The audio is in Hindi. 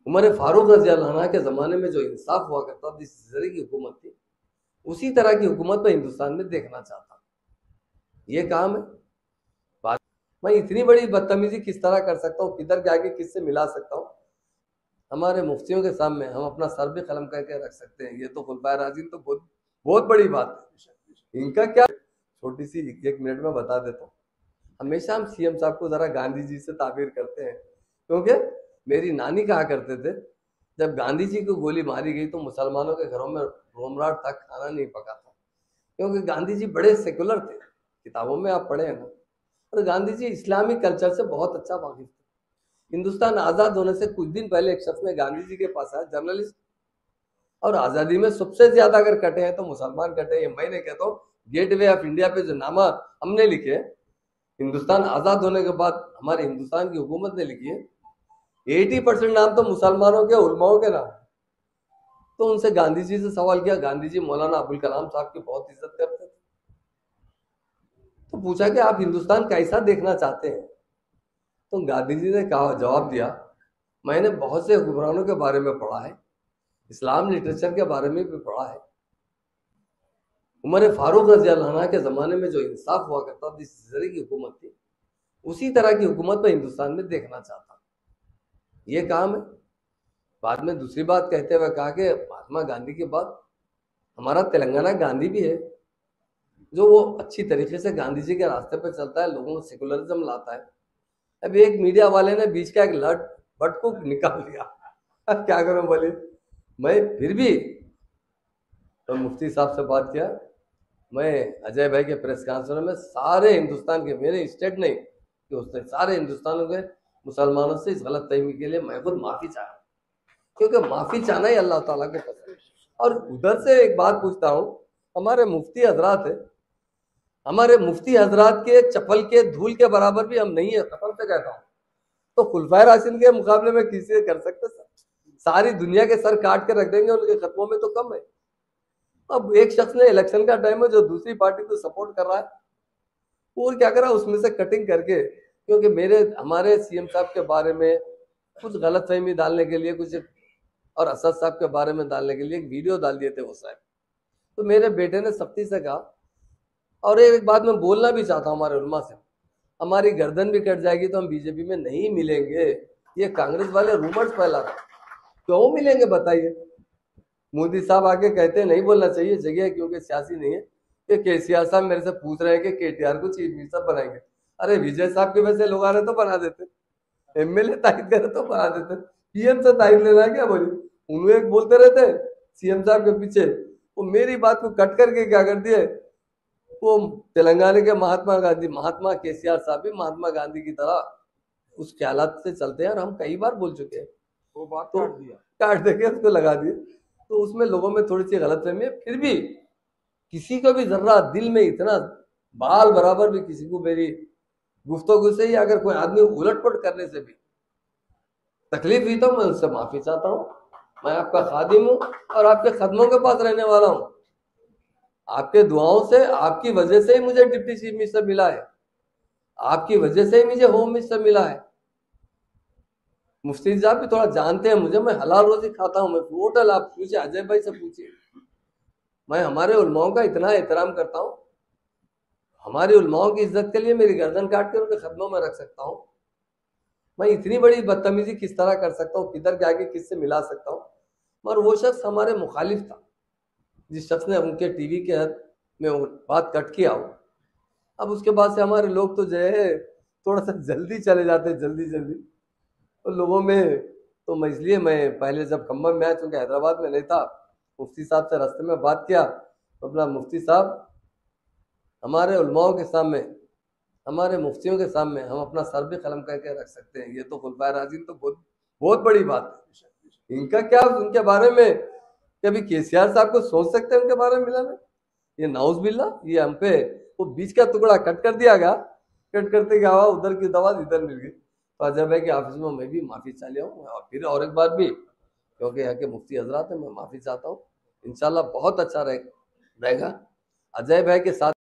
उमर फारूक रजी अल्लाह अन्हु के ज़माने में जो इंसाफ हुआ करता था, जिस तरह की हुकूमत थी, उसी तरह की हुकूमत मैं हिंदुस्तान में देखना चाहता हूँ। ये काम है। बात मैं इतनी बड़ी बदतमीजी किस तरह कर सकता हूँ, किधर के आगे किससे मिला सकता हूँ। हमारे मुफ्तियों के सामने हम अपना सर भी कलम करके रख सकते हैं। ये तो खुलफाए राशिदीन तो बहुत बहुत बड़ी बात है। इनका क्या, छोटी सी 1 मिनट में बता देता हूँ। हमेशा हम सीएम साहब को जरा गांधी जी से ताबीर करते हैं, क्योंकि मेरी नानी कहा करते थे, जब गांधी जी को गोली मारी गई तो मुसलमानों के घरों में रोमराट था, खाना नहीं पका था। क्योंकि गांधी जी बड़े सेकुलर थे, किताबों में आप पढ़े हैं ना। और गांधी जी इस्लामिक कल्चर से बहुत अच्छा वाकिफ थे। हिंदुस्तान आजाद होने से कुछ दिन पहले एक शख्स ने गांधी जी के पास आया, जर्नलिस्ट, और आजादी में सबसे ज्यादा अगर कटे हैं तो मुसलमान कटे हैं। ये मैं नहीं कहता हूँ, गेट वे ऑफ इंडिया पे जो नामा हमने लिखे, हिंदुस्तान आजाद होने के बाद हमारे हिंदुस्तान की हुकूमत ने लिखी है, 80% नाम तो मुसलमानों के, उलमाओं के नाम। तो उनसे गांधी जी से सवाल किया, गांधी जी मौलाना अबुल कलाम साहब की बहुत इज्जत करते थे। तो पूछा कि आप हिंदुस्तान कैसा देखना चाहते हैं। तो गांधी जी ने कहा, जवाब दिया, मैंने बहुत से हुक्मरानों के बारे में पढ़ा है, इस्लाम लिटरेचर के बारे में भी पढ़ा है। उमर फारूक रजी अल्लाह अन्हु के ज़माने में जो इंसाफ हुआ करता था, जिस तरह की हुकूमत थी, उसी तरह की हुकूमत मैं हिंदुस्तान में देखना चाहता हूँ। ये काम है। बाद में दूसरी बात कहते हुए कहा कि महात्मा गांधी के बाद हमारा तेलंगाना गांधी भी है, जो वो अच्छी तरीके से गांधी जी के रास्ते पर चलता है, लोगों को सेकुलरिज्म लाता है। अब एक मीडिया वाले ने बीच का एक बट को निकाल दिया। अब क्या करूं, बोले। मैं फिर भी तो मुफ्ती साहब से बात किया, मैं अजय भाई के प्रेस कॉन्फ्रेंस में सारे हिंदुस्तान के, मेरे स्टेट नहीं कि उसने सारे हिंदुस्तान के मुसलमानों से इस गलत फहमी के लिए मैं खुद माफी चाहा, क्योंकि माफी चाहना ही अल्लाह ताला को पसंद है। और उधर से एक बात पूछता हूँ, हमारे मुफ्ती हजरात है, हमारे मुफ्ती हजरात के चप्पल के धूल के बराबर भी हम नहीं है, कसम से कहता हूँ। तो खुलफाए राशिदीन के मुकाबले में किसी कर सकते सर? सारी दुनिया के सर काट के रख देंगे, उनके खत्मों में तो कम है। अब एक शख्स ने, इलेक्शन का टाइम है, जो दूसरी पार्टी को सपोर्ट कर रहा है, और क्या करा, उसमें से कटिंग करके, क्योंकि मेरे हमारे सीएम साहब के बारे में कुछ गलत फहमी डालने के लिए कुछ, और असद साहब के बारे में डालने के लिए एक वीडियो डाल दिए थे वो साहब। तो मेरे बेटे ने सख्ती से कहा, और एक बात मैं बोलना भी चाहता हूँ हमारे उलमा से, हमारी गर्दन भी कट जाएगी तो हम बीजेपी में नहीं मिलेंगे। ये कांग्रेस वाले रूमर्स फैला रहे, क्यों मिलेंगे बताइए। मोदी साहब आके कहते हैं नहीं बोलना चाहिए, जगह है क्योंकि सियासी नहीं है, कि केसीआर साहब मेरे से पूछ रहे हैं कि केटीआर को चीफ मिनिस्टर बनाएंगे। अरे विजय साहब के वैसे लोग आ रहे तो बना देते, एमएलए तायद करे तो बना देते, पीएम से तायद लेना क्या बोली। उन्हें एक बोलते रहते सीएम साहब के पीछे, वो मेरी बात को कट करके क्या कर दिए, वो तेलंगाना के महात्मा गांधी, महात्मा केसीआर साहब भी महात्मा गांधी की तरह उस ख्यालात से चलते हैं, और हम कई बार बोल चुके हैं। वो बात तो काट देके उसको लगा दिए। तो उसमें लोगों में थोड़ी सी गलतफहमी है। फिर भी किसी को भी जर्रा दिल में इतना बाल बराबर भी किसी को मेरी गुफ्तगू से ही अगर कोई आदमी उलटपट करने से भी तकलीफ हुई तो मैं उससे माफी चाहता हूँ। मैं आपका खादिम हूँ और आपके कदमों के पास रहने वाला हूँ। आपके दुआओं से, आपकी वजह से ही मुझे डिप्टी चीफ मिनिस्टर मिला है, आपकी वजह से ही मुझे होम मिनिस्टर मिला है। मुफ्ती साहब भी थोड़ा जानते हैं मुझे, मैं हलाल रोजी खाता हूँ, मैं टोटल, आप पूछिए अजय भाई से पूछिए, मैं हमारे उलमाओं का इतना एहतराम करता हूँ। हमारे उलमाओं की इज्जत के लिए मेरी गर्दन काट के उनके कदमों में रख सकता हूँ। मैं इतनी बड़ी बदतमीजी किस तरह कर सकता हूँ, किधर के आगे किससे मिला सकता हूँ। मगर वो शख्स हमारे मुखालिफ था, जिस शख्स ने उनके टीवी के में बात कट किया हो। अब उसके बाद से हमारे लोग तो जो है थोड़ा सा जल्दी चले जाते हैं, जल्दी जल्दी तो लोगों में। तो मैं इसलिए, मैं पहले जब खम्भम में आया, चूंकि हैदराबाद में नहीं था, मुफ्ती साहब से रास्ते में बात किया, तो अपना मुफ्ती साहब, हमारे उलमाओं के सामने, हमारे मुफ्तियों के सामने हम अपना सर भी कलम करके रख सकते हैं। ये तो खुलफाए राशिदीन तो बहुत बहुत बड़ी बात है। इनका क्या, उनके बारे में कभी केसीआर साहब को सोच सकते हैं उनके बारे में मिलाना? ये नाउज बिल्ला, ये हम पे वो बीच का टुकड़ा कट कर दिया गया, कट करते क्या हुआ, उधर की दवा इधर मिल गई। तो अजय भाई के ऑफिस में मैं भी माफी चाह लिया हूँ, और फिर और एक बार भी, क्योंकि यहाँ के मुफ्ती हजरात है, मैं माफी चाहता हूँ। इंशाल्लाह बहुत अच्छा रहेगा। अजय भाई के साथ